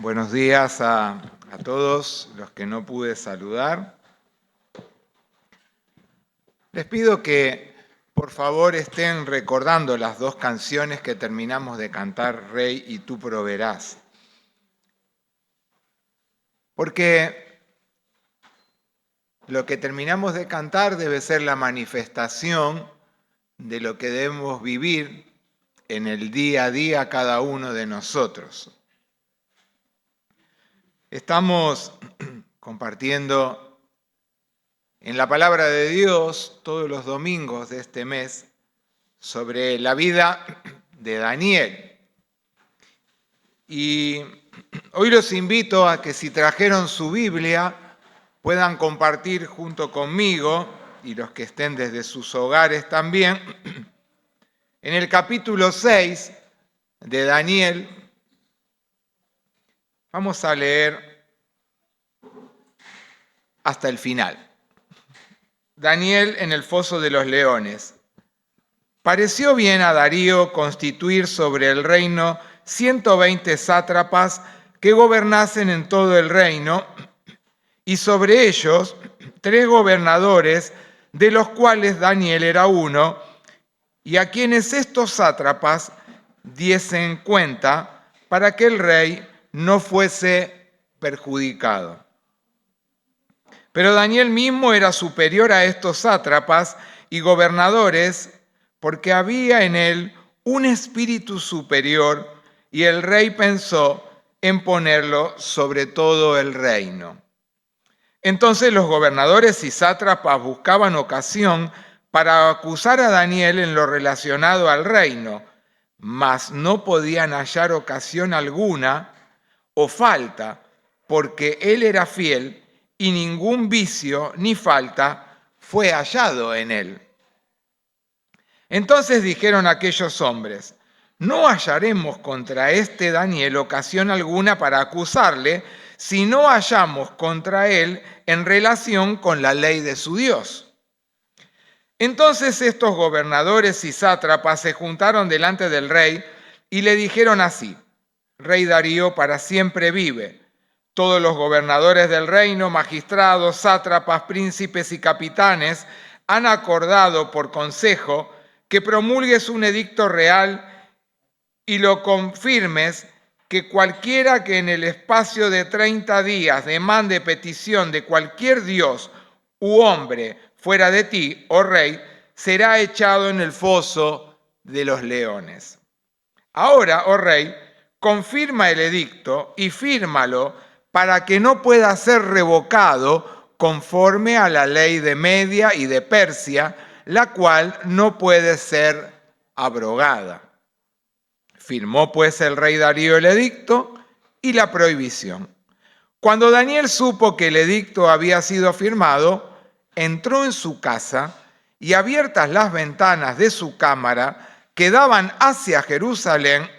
Buenos días a todos los que no pude saludar. Les pido que por favor estén recordando las dos canciones que terminamos de cantar, Rey y Tú proveerás. Porque lo que terminamos de cantar debe ser la manifestación de lo que debemos vivir en el día a día cada uno de nosotros. Estamos compartiendo en la palabra de Dios todos los domingos de este mes sobre la vida de Daniel. Y hoy los invito a que si trajeron su Biblia puedan compartir junto conmigo y los que estén desde sus hogares también en el capítulo 6 de Daniel. Vamos a leer hasta el final. Daniel en el foso de los leones. Pareció bien a Darío constituir sobre el reino 120 sátrapas que gobernasen en todo el reino, y sobre ellos 3 gobernadores, de los cuales Daniel era uno, y a quienes estos sátrapas diesen cuenta para que el rey no fuese perjudicado. Pero Daniel mismo era superior a estos sátrapas y gobernadores, porque había en él un espíritu superior, y el rey pensó en ponerlo sobre todo el reino. Entonces los gobernadores y sátrapas buscaban ocasión para acusar a Daniel en lo relacionado al reino, mas no podían hallar ocasión alguna o falta, porque él era fiel y ningún vicio ni falta fue hallado en él. Entonces dijeron aquellos hombres: no hallaremos contra este Daniel ocasión alguna para acusarle, si no hallamos contra él en relación con la ley de su Dios. Entonces estos gobernadores y sátrapas se juntaron delante del rey y le dijeron así: Rey Darío, para siempre vive. Todos los gobernadores del reino, magistrados, sátrapas, príncipes y capitanes han acordado por consejo que promulgues un edicto real y lo confirmes, que cualquiera que en el espacio de 30 días demande petición de cualquier dios u hombre fuera de ti, oh rey, será echado en el foso de los leones. Ahora, oh rey, confirma el edicto y fírmalo para que no pueda ser revocado conforme a la ley de Media y de Persia, la cual no puede ser abrogada. Firmó pues el rey Darío el edicto y la prohibición. Cuando Daniel supo que el edicto había sido firmado, entró en su casa y, abiertas las ventanas de su cámara que daban hacia Jerusalén,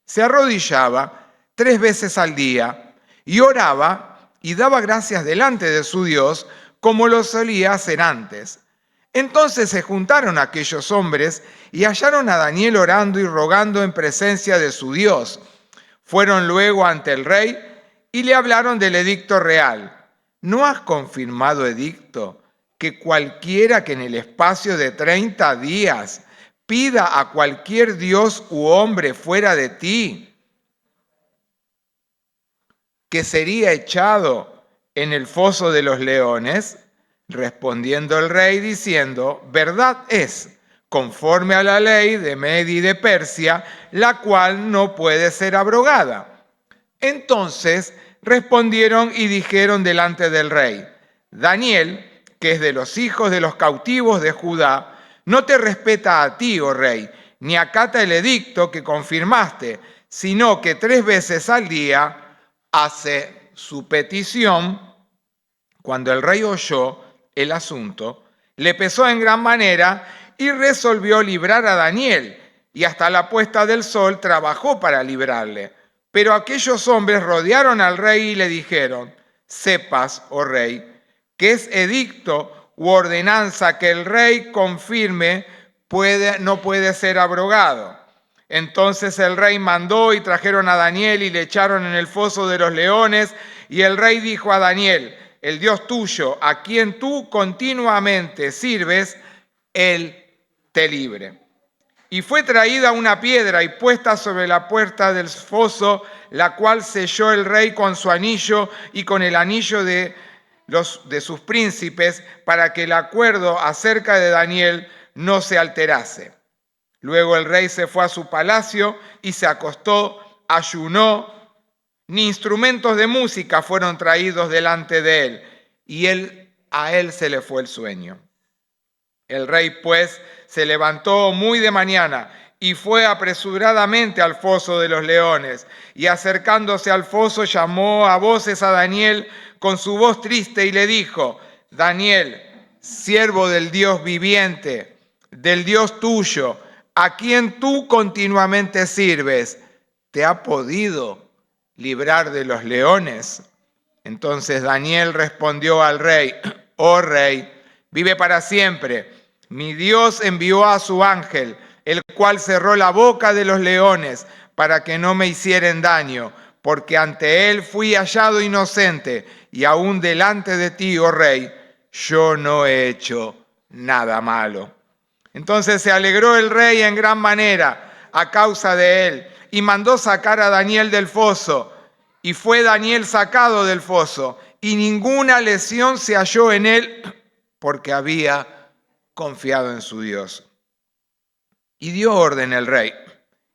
se arrodillaba 3 veces al día y oraba y daba gracias delante de su Dios, como lo solía hacer antes. Entonces se juntaron aquellos hombres y hallaron a Daniel orando y rogando en presencia de su Dios. Fueron luego ante el rey y le hablaron del edicto real. ¿No has confirmado edicto que cualquiera que en el espacio de 30 días pida a cualquier dios u hombre fuera de ti, que sería echado en el foso de los leones? Respondiendo el rey diciendo: verdad es, conforme a la ley de Media y de Persia, la cual no puede ser abrogada. Entonces respondieron y dijeron delante del rey: Daniel, que es de los hijos de los cautivos de Judá, no te respeta a ti, oh rey, ni acata el edicto que confirmaste, sino que 3 veces al día hace su petición. Cuando el rey oyó el asunto, le pesó en gran manera y resolvió librar a Daniel, y hasta la puesta del sol trabajó para librarle. Pero aquellos hombres rodearon al rey y le dijeron: sepas, oh rey, que es edicto u ordenanza que el rey confirme no puede ser abrogado. Entonces el rey mandó y trajeron a Daniel y le echaron en el foso de los leones. Y el rey dijo a Daniel: el Dios tuyo, a quien tú continuamente sirves, él te libre. Y fue traída una piedra y puesta sobre la puerta del foso, la cual selló el rey con su anillo y con el anillo de sus príncipes, para que el acuerdo acerca de Daniel no se alterase. Luego el rey se fue a su palacio y se acostó, ayunó, ni instrumentos de música fueron traídos delante de él, y a él se le fue el sueño. El rey, pues, se levantó muy de mañana y fue apresuradamente al foso de los leones, y acercándose al foso llamó a voces a Daniel con su voz triste y le dijo: Daniel, siervo del Dios viviente, del Dios tuyo, a quien tú continuamente sirves, ¿te ha podido librar de los leones? Entonces Daniel respondió al rey: oh rey, vive para siempre. Mi Dios envió a su ángel, el cual cerró la boca de los leones para que no me hicieran daño, porque ante él fui hallado inocente, y aún delante de ti, oh rey, yo no he hecho nada malo. Entonces se alegró el rey en gran manera a causa de él, y mandó sacar a Daniel del foso. Y fue Daniel sacado del foso, y ninguna lesión se halló en él, porque había confiado en su Dios. Y dio orden el rey,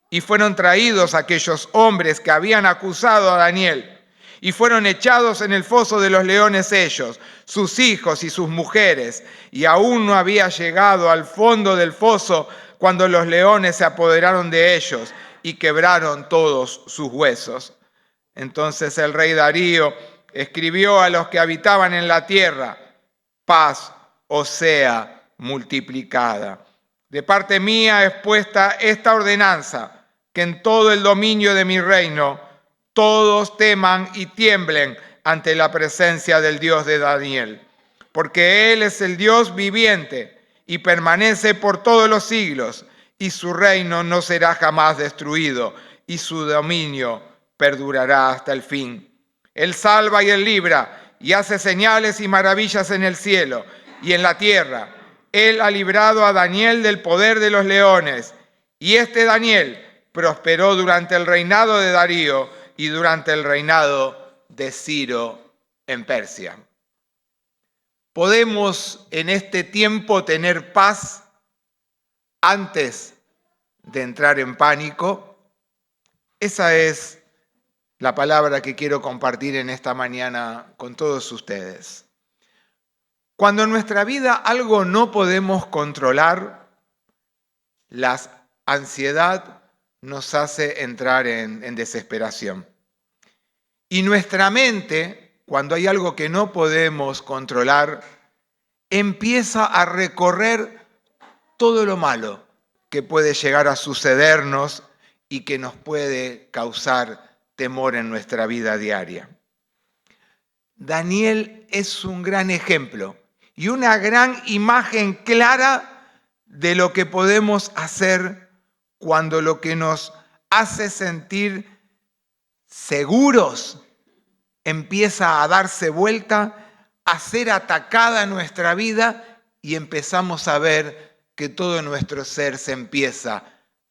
y fueron traídos aquellos hombres que habían acusado a Daniel, y fueron echados en el foso de los leones ellos, sus hijos y sus mujeres, y aún no había llegado al fondo del foso cuando los leones se apoderaron de ellos y quebraron todos sus huesos. Entonces el rey Darío escribió a los que habitaban en la tierra: paz os sea multiplicada. De parte mía es puesta esta ordenanza, que en todo el dominio de mi reino todos teman y tiemblen ante la presencia del Dios de Daniel, porque Él es el Dios viviente y permanece por todos los siglos, y su reino no será jamás destruido, y su dominio perdurará hasta el fin. Él salva y Él libra, y hace señales y maravillas en el cielo y en la tierra. Él ha librado a Daniel del poder de los leones, y este Daniel prosperó durante el reinado de Darío y durante el reinado de Ciro en Persia. ¿Podemos en este tiempo tener paz antes de entrar en pánico? Esa es la palabra que quiero compartir en esta mañana con todos ustedes. Cuando en nuestra vida algo no podemos controlar, la ansiedad nos hace entrar en desesperación. Y nuestra mente, cuando hay algo que no podemos controlar, empieza a recorrer todo lo malo que puede llegar a sucedernos y que nos puede causar temor en nuestra vida diaria. Daniel es un gran ejemplo y una gran imagen clara de lo que podemos hacer cuando lo que nos hace sentir seguros empieza a darse vuelta, a ser atacada nuestra vida, y empezamos a ver que todo nuestro ser se empieza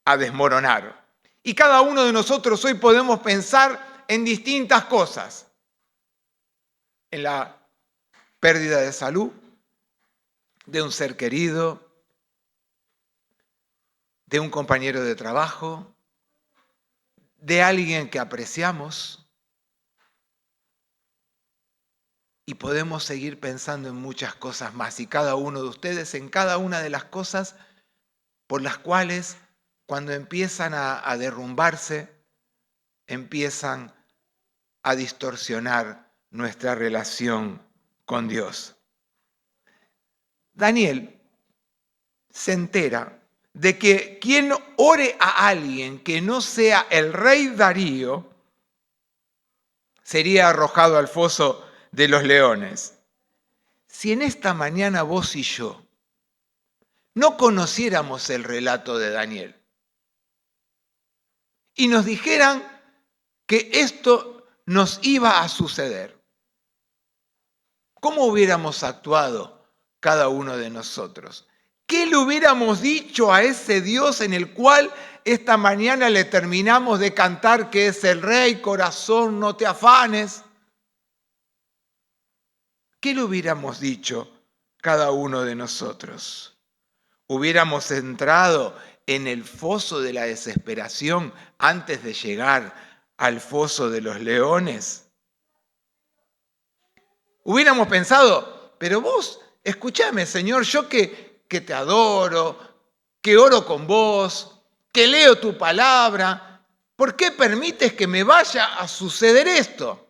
a desmoronar. Y cada uno de nosotros hoy podemos pensar en distintas cosas: en la pérdida de salud de un ser querido, de un compañero de trabajo, de alguien que apreciamos. Y podemos seguir pensando en muchas cosas más, y cada uno de ustedes en cada una de las cosas por las cuales, cuando empiezan a derrumbarse, empiezan a distorsionar nuestra relación con Dios. Daniel se entera de que quien ore a alguien que no sea el rey Darío sería arrojado al foso de los leones. Si en esta mañana vos y yo no conociéramos el relato de Daniel, y nos dijeran que esto nos iba a suceder. ¿Cómo hubiéramos actuado cada uno de nosotros? ¿Qué le hubiéramos dicho a ese Dios en el cual esta mañana le terminamos de cantar que es el Rey, corazón, no te afanes? ¿Qué le hubiéramos dicho cada uno de nosotros? ¿Hubiéramos entrado en el foso de la desesperación antes de llegar al foso de los leones? Hubiéramos pensado, pero vos, escúchame, Señor, yo que te adoro, que oro con vos, que leo tu palabra, ¿por qué permites que me vaya a suceder esto?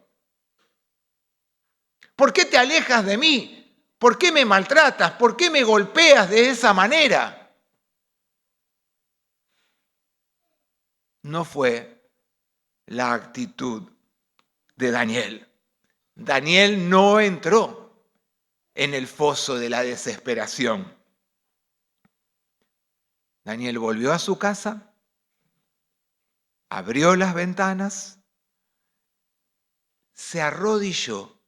¿Por qué te alejas de mí? ¿Por qué me maltratas? ¿Por qué me golpeas de esa manera? No fue la actitud de Daniel. Daniel no entró en el foso de la desesperación. Daniel volvió a su casa, abrió las ventanas, se arrodilló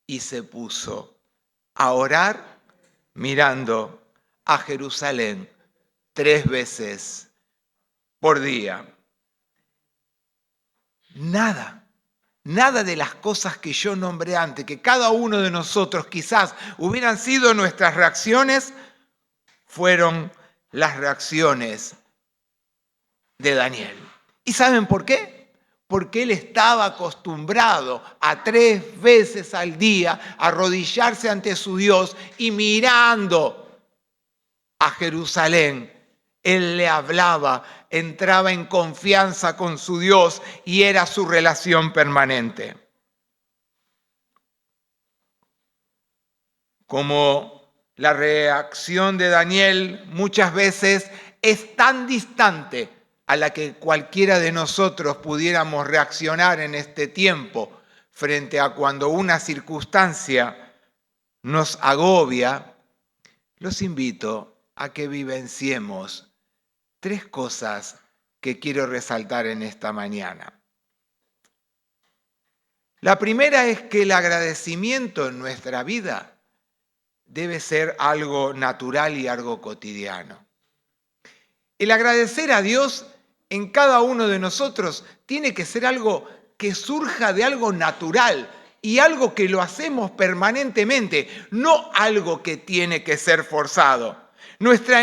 y se puso a orar mirando a Jerusalén 3 veces por día. Nada de las cosas que yo nombré antes, que cada uno de nosotros quizás hubieran sido nuestras reacciones, fueron las reacciones de Daniel. ¿Y saben por qué? Porque él estaba acostumbrado a 3 veces al día arrodillarse ante su Dios y mirando a Jerusalén. Él le hablaba, entraba en confianza con su Dios y era su relación permanente. Como la reacción de Daniel muchas veces es tan distante a la que cualquiera de nosotros pudiéramos reaccionar en este tiempo frente a cuando una circunstancia nos agobia, los invito a que vivenciemos 3 cosas que quiero resaltar en esta mañana. La primera es que el agradecimiento en nuestra vida debe ser algo natural y algo cotidiano. El agradecer a Dios en cada uno de nosotros tiene que ser algo que surja de algo natural y algo que lo hacemos permanentemente, no algo que tiene que ser forzado. Nuestra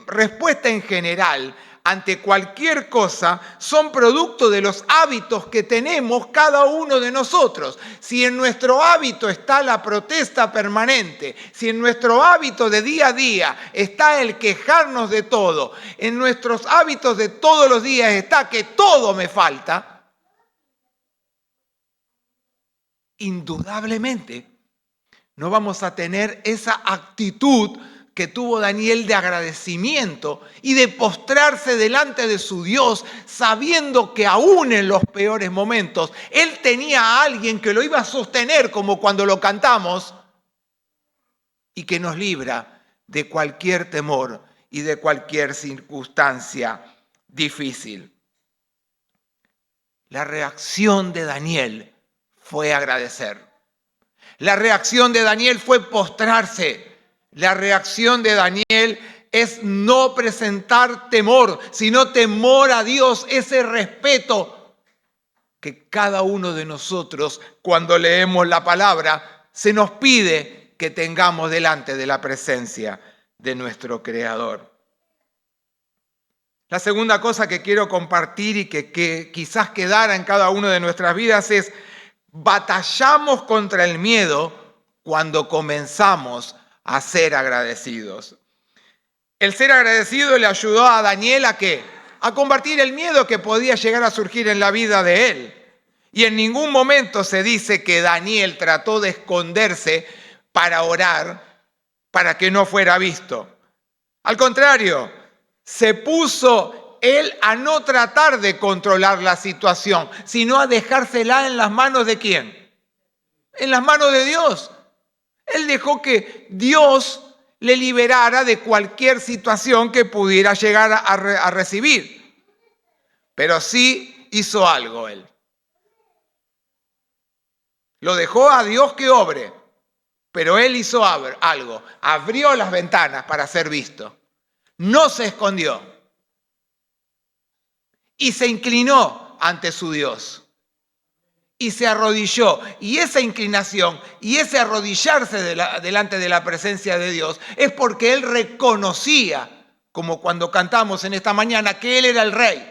respuesta en general ante cualquier cosa son producto de los hábitos que tenemos cada uno de nosotros. Si en nuestro hábito está la protesta permanente, si en nuestro hábito de día a día está el quejarnos de todo, en nuestros hábitos de todos los días está que todo me falta, indudablemente no vamos a tener esa actitud que tuvo Daniel de agradecimiento y de postrarse delante de su Dios, sabiendo que aún en los peores momentos, él tenía a alguien que lo iba a sostener, como cuando lo cantamos, y que nos libra de cualquier temor y de cualquier circunstancia difícil. La reacción de Daniel fue agradecer. La reacción de Daniel fue postrarse. La reacción de Daniel es no presentar temor, sino temor a Dios, ese respeto que cada uno de nosotros, cuando leemos la palabra, se nos pide que tengamos delante de la presencia de nuestro Creador. La segunda cosa que quiero compartir y que quizás quedara en cada una de nuestras vidas es: batallamos contra el miedo cuando comenzamos a ser agradecidos. El ser agradecido le ayudó a Daniel ¿a qué? A combatir el miedo que podía llegar a surgir en la vida de él. Y en ningún momento se dice que Daniel trató de esconderse para orar, para que no fuera visto. Al contrario, se puso él a no tratar de controlar la situación, sino a dejársela en las manos ¿de quién? En las manos de Dios. Él dejó que Dios le liberara de cualquier situación que pudiera llegar a recibir. pero sí hizo algo él. Lo dejó a Dios que obre, pero él hizo algo. Abrió las ventanas para ser visto. No se escondió. Y se inclinó ante su Dios. Y se arrodilló. Y esa inclinación y ese arrodillarse delante de la presencia de Dios es porque él reconocía, como cuando cantamos en esta mañana, que él era el rey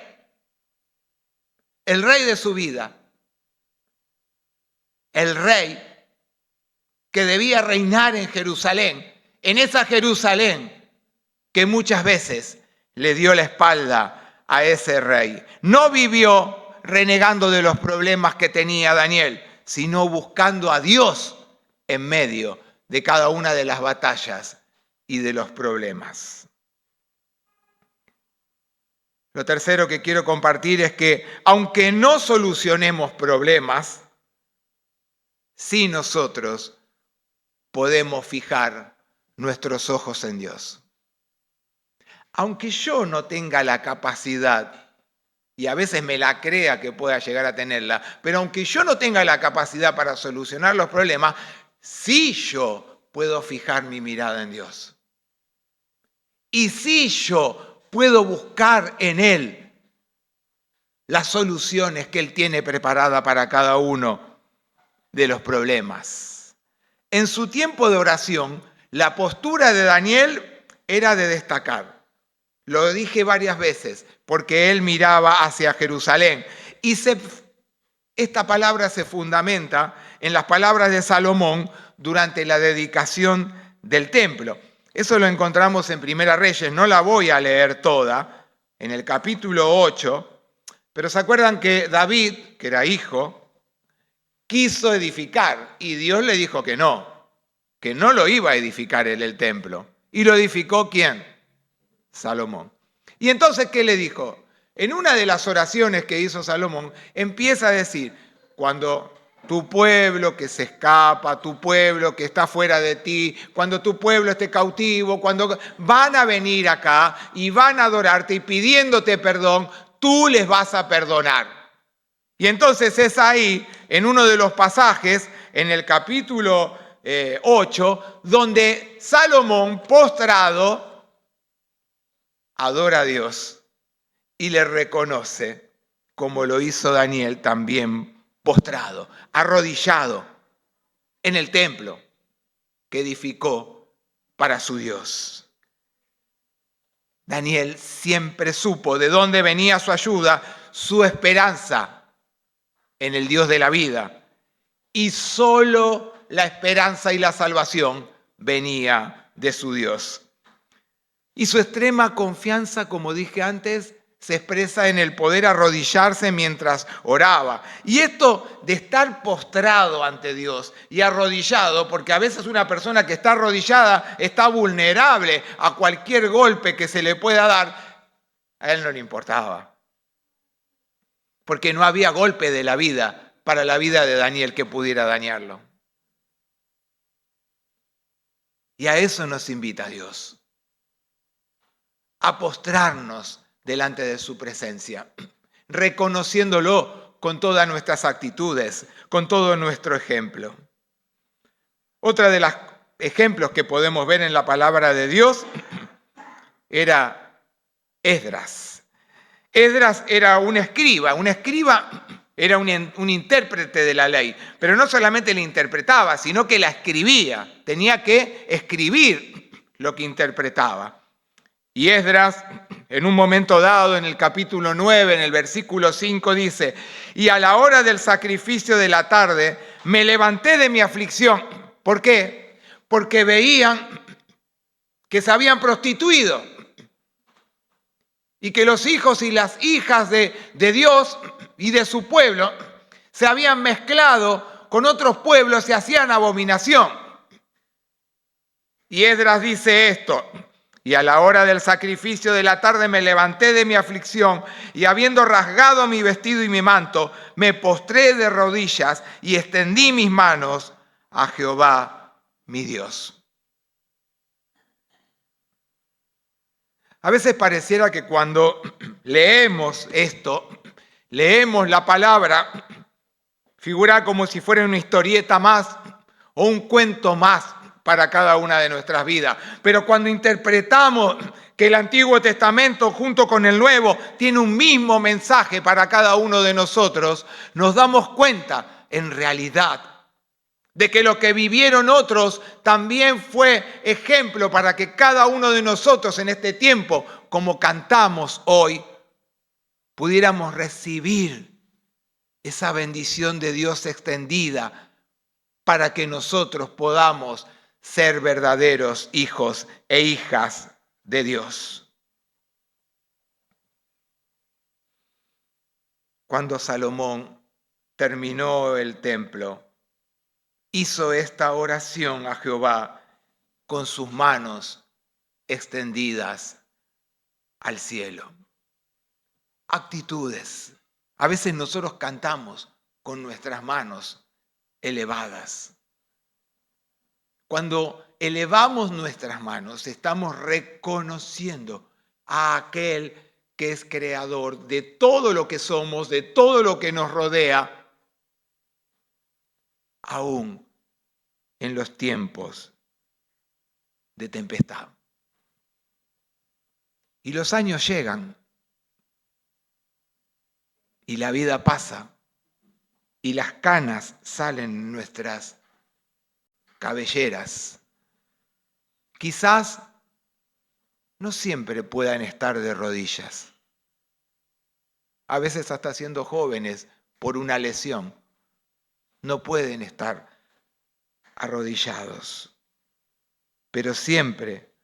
de su vida, el rey que debía reinar en Jerusalén, en esa Jerusalén que muchas veces le dio la espalda a ese rey. No vivió renegando de los problemas que tenía Daniel, sino buscando a Dios en medio de cada una de las batallas y de los problemas. Lo tercero que quiero compartir es que aunque no solucionemos problemas, sí nosotros podemos fijar nuestros ojos en Dios. Aunque yo no tenga la capacidad, y a veces me la crea que pueda llegar a tenerla, pero aunque yo no tenga la capacidad para solucionar los problemas, sí yo puedo fijar mi mirada en Dios. Y sí yo puedo buscar en Él las soluciones que Él tiene preparada para cada uno de los problemas. En su tiempo de oración, la postura de Daniel era de destacar. Lo dije varias veces, porque él miraba hacia Jerusalén. Y esta palabra se fundamenta en las palabras de Salomón durante la dedicación del templo. Eso lo encontramos en Primera Reyes, no la voy a leer toda, en el capítulo 8, pero se acuerdan que David, que era hijo, quiso edificar y Dios le dijo que no lo iba a edificar él el templo. ¿Y lo edificó quién? Salomón. Y entonces, ¿qué le dijo? En una de las oraciones que hizo Salomón, empieza a decir, cuando tu pueblo que se escapa, tu pueblo que está fuera de ti, cuando tu pueblo esté cautivo, cuando van a venir acá y van a adorarte y pidiéndote perdón, tú les vas a perdonar. Y entonces es ahí, en uno de los pasajes, en el capítulo 8, donde Salomón, postrado, adora a Dios y le reconoce, como lo hizo Daniel también, postrado, arrodillado en el templo que edificó para su Dios. Daniel siempre supo de dónde venía su ayuda, su esperanza en el Dios de la vida. Y solo la esperanza y la salvación venía de su Dios. Y su extrema confianza, como dije antes, se expresa en el poder arrodillarse mientras oraba. Y esto de estar postrado ante Dios y arrodillado, porque a veces una persona que está arrodillada está vulnerable a cualquier golpe que se le pueda dar, a él no le importaba. Porque no había golpe de la vida para la vida de Daniel que pudiera dañarlo. Y a eso nos invita Dios. A postrarnos delante de su presencia, reconociéndolo con todas nuestras actitudes, con todo nuestro ejemplo. Otra de los ejemplos que podemos ver en la palabra de Dios era Esdras. Esdras era un escriba era un intérprete de la ley, pero no solamente la interpretaba, sino que la escribía, tenía que escribir lo que interpretaba. Y Esdras, en un momento dado, en el capítulo 9, en el versículo 5, dice, y a la hora del sacrificio de la tarde me levanté de mi aflicción. ¿Por qué? Porque veían que se habían prostituido y que los hijos y las hijas de Dios y de su pueblo se habían mezclado con otros pueblos y hacían abominación. Y Esdras dice esto, y a la hora del sacrificio de la tarde me levanté de mi aflicción y habiendo rasgado mi vestido y mi manto, me postré de rodillas y extendí mis manos a Jehová mi Dios. A veces pareciera que cuando leemos esto, leemos la palabra, figura como si fuera una historieta más o un cuento más para cada una de nuestras vidas. Pero cuando interpretamos que el Antiguo Testamento junto con el Nuevo tiene un mismo mensaje para cada uno de nosotros, nos damos cuenta en realidad de que lo que vivieron otros también fue ejemplo para que cada uno de nosotros en este tiempo, como cantamos hoy, pudiéramos recibir esa bendición de Dios extendida para que nosotros podamos ser verdaderos hijos e hijas de Dios. Cuando Salomón terminó el templo, hizo esta oración a Jehová con sus manos extendidas al cielo. Actitudes. A veces nosotros cantamos con nuestras manos elevadas. Cuando elevamos nuestras manos, estamos reconociendo a aquel que es creador de todo lo que somos, de todo lo que nos rodea, aún en los tiempos de tempestad. Y los años llegan, y la vida pasa, y las canas salen en nuestras cabelleras. Quizás no siempre puedan estar de rodillas. A veces hasta siendo jóvenes por una lesión, no pueden estar arrodillados. Pero siempre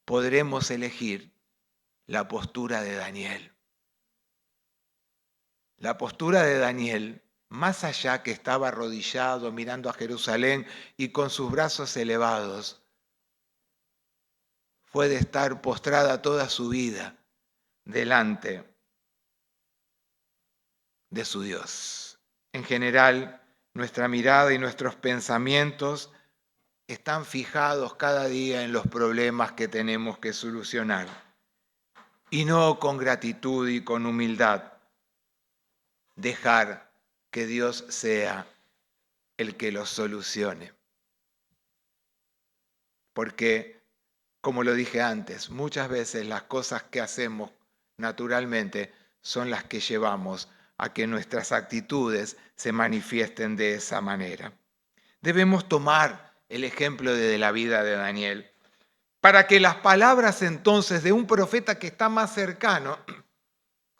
podremos elegir la postura de Daniel. La postura de Daniel, más allá que estaba arrodillado mirando a Jerusalén y con sus brazos elevados, fue de estar postrada toda su vida delante de su Dios. En general, nuestra mirada y nuestros pensamientos están fijados cada día en los problemas que tenemos que solucionar y no con gratitud y con humildad dejar que Dios sea el que los solucione. Porque, como lo dije antes, muchas veces las cosas que hacemos naturalmente son las que llevamos a que nuestras actitudes se manifiesten de esa manera. Debemos tomar el ejemplo de la vida de Daniel para que las palabras entonces de un profeta que está más cercano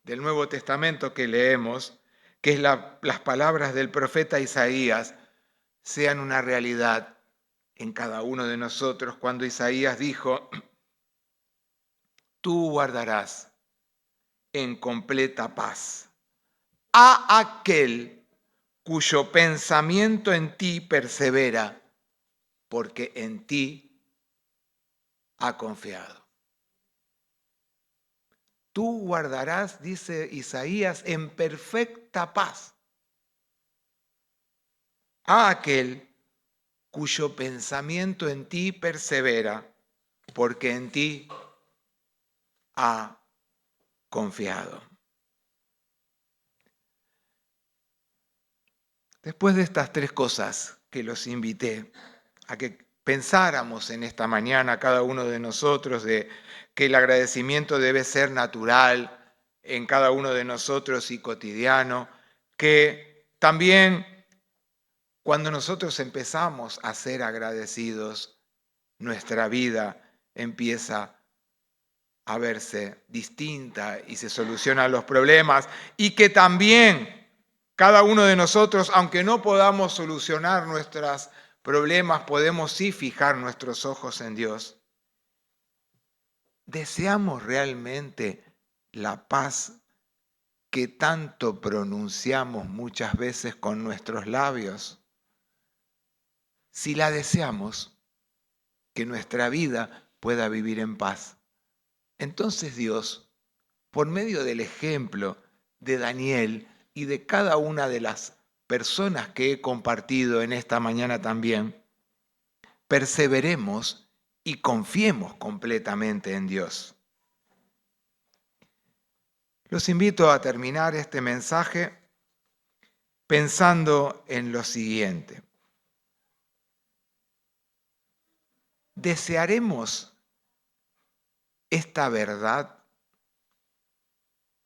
del Nuevo Testamento que leemos, que es las palabras del profeta Isaías, sean una realidad en cada uno de nosotros, cuando Isaías dijo: tú guardarás en completa paz a aquel cuyo pensamiento en ti persevera, porque en ti ha confiado. Tú guardarás, dice Isaías, en perfecta paz a aquel cuyo pensamiento en ti persevera, porque en ti ha confiado. Después de estas tres cosas que los invité a que pensáramos en esta mañana, cada uno de nosotros, de que el agradecimiento debe ser natural en cada uno de nosotros y cotidiano, que también cuando nosotros empezamos a ser agradecidos, nuestra vida empieza a verse distinta y se solucionan los problemas, y que también cada uno de nosotros, aunque no podamos solucionar nuestros problemas, podemos sí fijar nuestros ojos en Dios. ¿Deseamos realmente la paz que tanto pronunciamos muchas veces con nuestros labios? Si la deseamos, que nuestra vida pueda vivir en paz, entonces Dios, por medio del ejemplo de Daniel y de cada una de las personas que he compartido en esta mañana también, perseveremos y confiemos completamente en Dios. Los invito a terminar este mensaje pensando en lo siguiente. ¿Desearemos esta verdad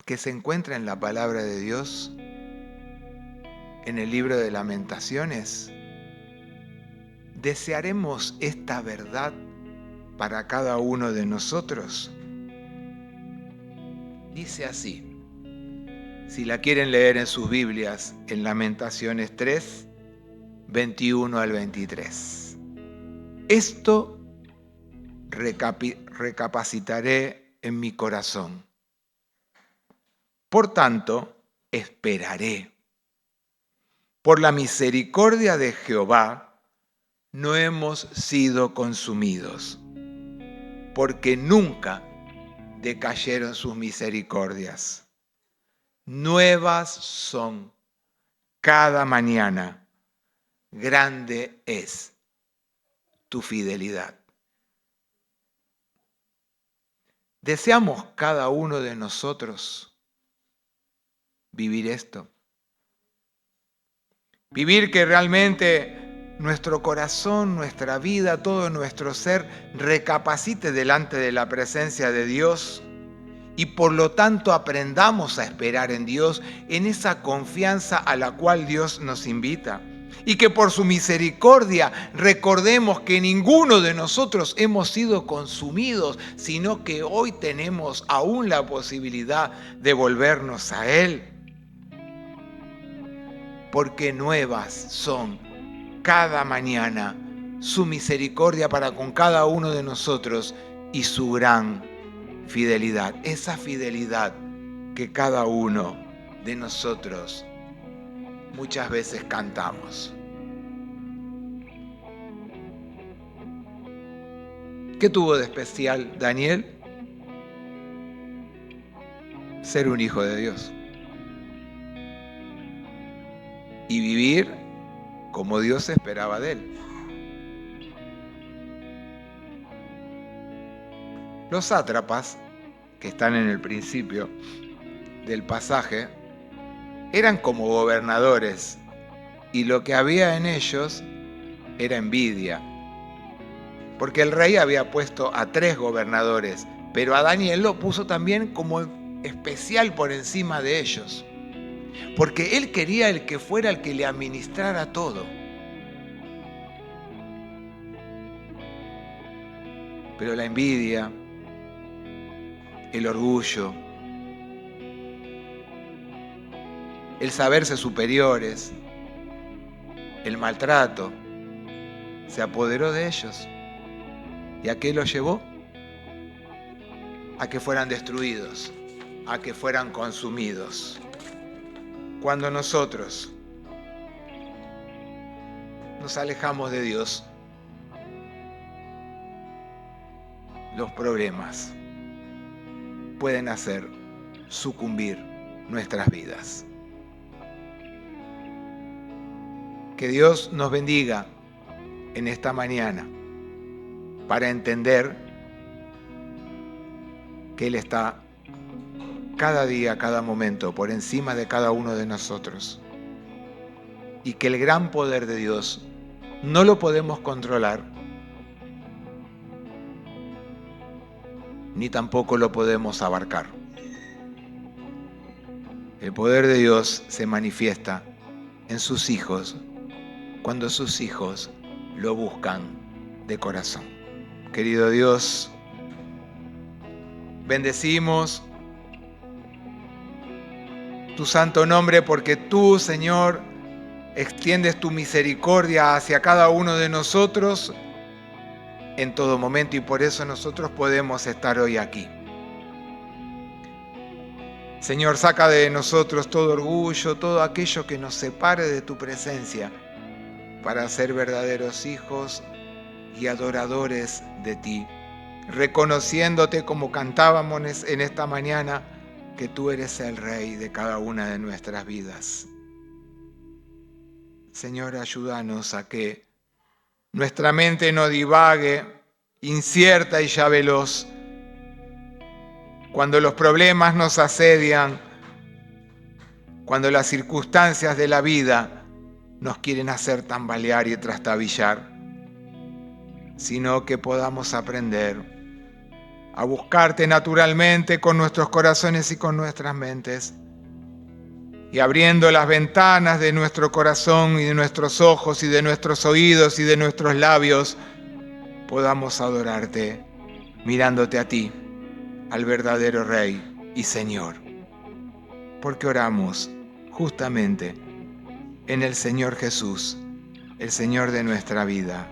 que se encuentra en la palabra de Dios, en el libro de Lamentaciones? ¿Desearemos esta verdad para cada uno de nosotros? Dice así, si la quieren leer en sus Biblias, en Lamentaciones 3, 21 al 23. Esto recapacitaré en mi corazón. Por tanto, esperaré. Por la misericordia de Jehová, no hemos sido consumidos, porque nunca decayeron sus misericordias. Nuevas son cada mañana, grande es tu fidelidad. ¿Deseamos cada uno de nosotros vivir esto? Vivir que realmente nuestro corazón, nuestra vida, todo nuestro ser recapacite delante de la presencia de Dios y por lo tanto aprendamos a esperar en Dios, en esa confianza a la cual Dios nos invita. Y que por su misericordia recordemos que ninguno de nosotros hemos sido consumidos, sino que hoy tenemos aún la posibilidad de volvernos a Él. Porque nuevas son cada mañana su misericordia para con cada uno de nosotros y su gran fidelidad. Esa fidelidad que cada uno de nosotros muchas veces cantamos. ¿Qué tuvo de especial Daniel? Ser un hijo de Dios. Y vivir como Dios esperaba de él. Los sátrapas, que están en el principio del pasaje, eran como gobernadores y lo que había en ellos era envidia. Porque el rey había puesto a 3 gobernadores, pero a Daniel lo puso también como especial por encima de ellos. Porque él quería el que fuera el que le administrara todo. Pero la envidia, el orgullo, el saberse superiores, el maltrato, se apoderó de ellos. ¿Y a qué los llevó? A que fueran destruidos, a que fueran consumidos. Cuando nosotros nos alejamos de Dios, los problemas pueden hacer sucumbir nuestras vidas. Que Dios nos bendiga en esta mañana para entender que Él está cada día, cada momento, por encima de cada uno de nosotros. Y que el gran poder de Dios no lo podemos controlar, ni tampoco lo podemos abarcar. El poder de Dios se manifiesta en sus hijos, cuando sus hijos lo buscan de corazón. Querido Dios, bendecimos tu santo nombre porque tú, Señor, extiendes tu misericordia hacia cada uno de nosotros en todo momento y por eso nosotros podemos estar hoy aquí. Señor, saca de nosotros todo orgullo, todo aquello que nos separe de tu presencia para ser verdaderos hijos y adoradores de ti, reconociéndote como cantábamos en esta mañana, que tú eres el Rey de cada una de nuestras vidas. Señor, ayúdanos a que nuestra mente no divague incierta y ya veloz. Cuando los problemas nos asedian, cuando las circunstancias de la vida nos quieren hacer tambalear y trastabillar, sino que podamos aprender a buscarte naturalmente con nuestros corazones y con nuestras mentes, y abriendo las ventanas de nuestro corazón y de nuestros ojos y de nuestros oídos y de nuestros labios, podamos adorarte, mirándote a ti, al verdadero Rey y Señor. Porque oramos justamente en el Señor Jesús, el Señor de nuestra vida.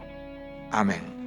Amén.